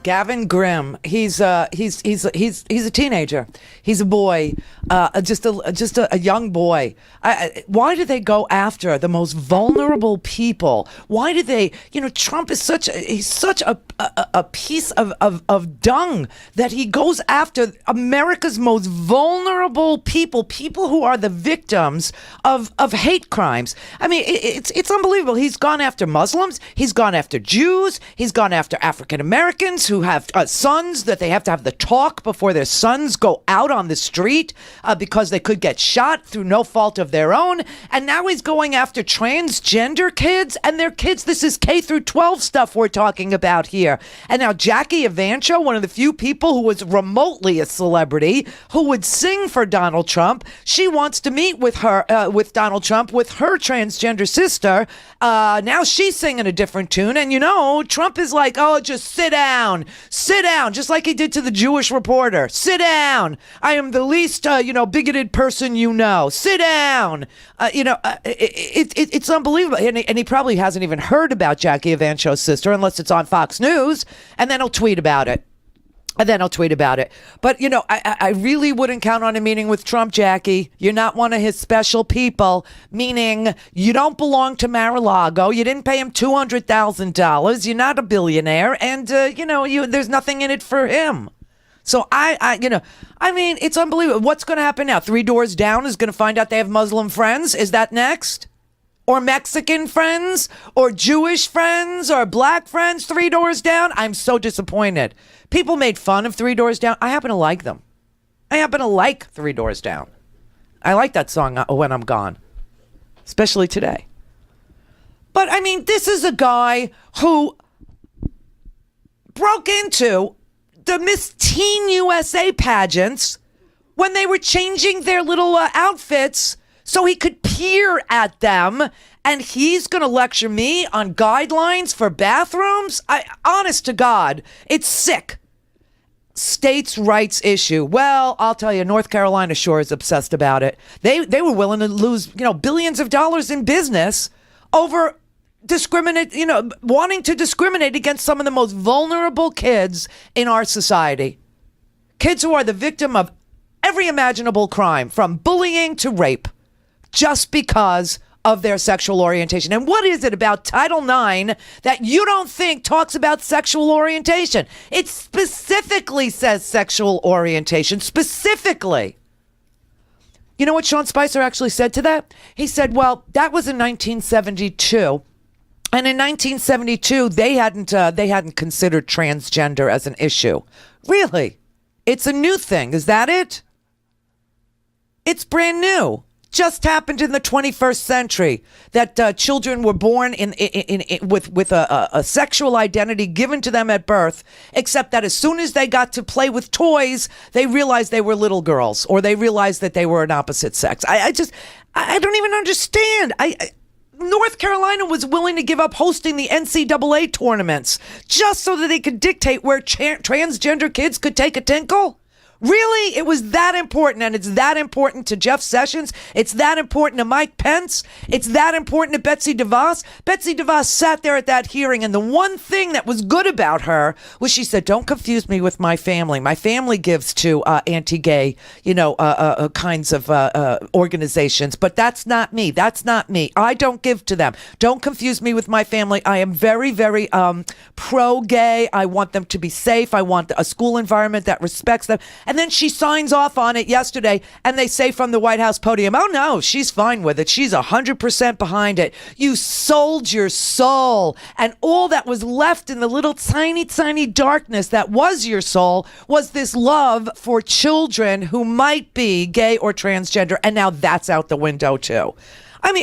Gavin Grimm. He's a teenager. He's a boy, just a young boy. Why do they go after the most vulnerable people? Why do they? Trump is such a piece of dung that he goes after America's most vulnerable people who are the victims of hate crimes. I mean, it's unbelievable. He's gone after Muslims. He's gone after Jews. He's gone after African Americans who have sons that they have to have the talk before their sons go out on the street because they could get shot through no fault of their own. And now he's going after transgender kids and their kids. This is K through 12 stuff we're talking about here. And now Jackie Evancho, one of the few people who was remotely a celebrity who would sing for Donald Trump, she wants to meet with Donald Trump with her transgender sister. Now she's singing a different tune. And Trump is like, oh, just sit down, just like he did to the Jewish reporter. Sit down. I am the least, bigoted person Sit down. It's unbelievable. And he probably hasn't even heard about Jackie Evancho's sister unless it's on Fox News. And then he'll tweet about it. But, I really wouldn't count on a meeting with Trump, Jackie. You're not one of his special people, meaning you don't belong to Mar-a-Lago. You didn't pay him $200,000. You're not a billionaire. And, there's nothing in it for him. So it's unbelievable. What's going to happen now? Three Doors Down is going to find out they have Muslim friends. Is that next? Or Mexican friends, or Jewish friends, or black friends, Three Doors Down? I'm so disappointed. People made fun of Three Doors Down. I happen to like them. I happen to like Three Doors Down. I like that song, When I'm Gone, especially today. But, this is a guy who broke into the Miss Teen USA pageants when they were changing their little outfits so he could peer at them, and he's going to lecture me on guidelines for bathrooms? Honest to God, it's sick. States' rights issue. Well, I'll tell you, North Carolina sure is obsessed about it. They were willing to lose, billions of dollars in business over wanting to discriminate against some of the most vulnerable kids in our society. Kids who are the victim of every imaginable crime, from bullying to rape, just because of their sexual orientation. And what is it about Title IX that you don't think talks about sexual orientation? It specifically says sexual orientation, specifically. You know what Sean Spicer actually said to that? He said, well, that was in 1972. And in 1972, they hadn't considered transgender as an issue. Really? It's a new thing. Is that it? It's brand new. Just happened in the 21st century that children were born with a sexual identity given to them at birth, except that as soon as they got to play with toys, they realized they were little girls, or they realized that they were an opposite sex. I don't even understand. North Carolina was willing to give up hosting the NCAA tournaments just so that they could dictate where transgender kids could take a tinkle. Really? It was that important, and it's that important to Jeff Sessions. It's that important to Mike Pence. It's that important to Betsy DeVos. Betsy DeVos sat there at that hearing, and the one thing that was good about her was she said, don't confuse me with my family. My family gives to anti-gay, kinds of organizations, but that's not me. That's not me. I don't give to them. Don't confuse me with my family. I am very, very pro-gay. I want them to be safe. I want a school environment that respects them. And then she signs off on it yesterday, and they say from the White House podium, oh, no, she's fine with it. She's 100% behind it. You sold your soul. And all that was left in the little tiny, tiny darkness that was your soul was this love for children who might be gay or transgender. And now that's out the window, too. And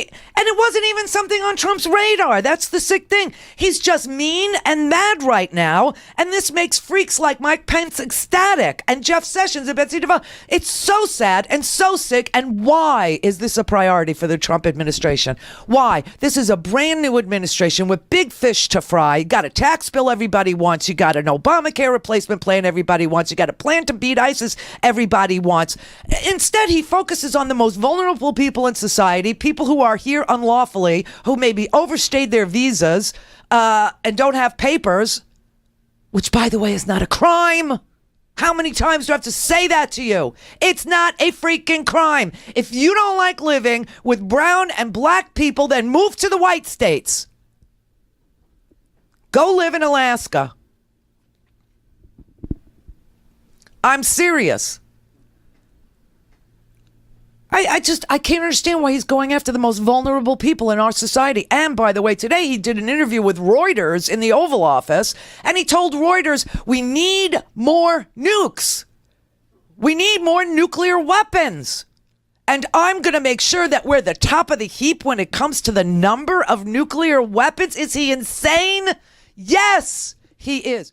it wasn't even something on Trump's radar. That's the sick thing. He's just mean and mad right now. And this makes freaks like Mike Pence ecstatic, and Jeff Sessions and Betsy DeVos. It's so sad and so sick. And why is this a priority for the Trump administration? Why? This is a brand new administration with big fish to fry. You got a tax bill everybody wants. You got an Obamacare replacement plan everybody wants. You got a plan to beat ISIS everybody wants. Instead, he focuses on the most vulnerable people in society, people who are here unlawfully, who maybe overstayed their visas and don't have papers. which, by the way, is not a crime. How many times do I have to say that to you? It's not a freaking crime. If you don't like living with brown and black people, then move to the white states. Go live in Alaska. I'm serious. I can't understand why he's going after the most vulnerable people in our society. And by the way, today he did an interview with Reuters in the Oval Office, and he told Reuters, we need more nukes. We need more nuclear weapons. And I'm going to make sure that we're the top of the heap when it comes to the number of nuclear weapons. Is he insane? Yes, he is.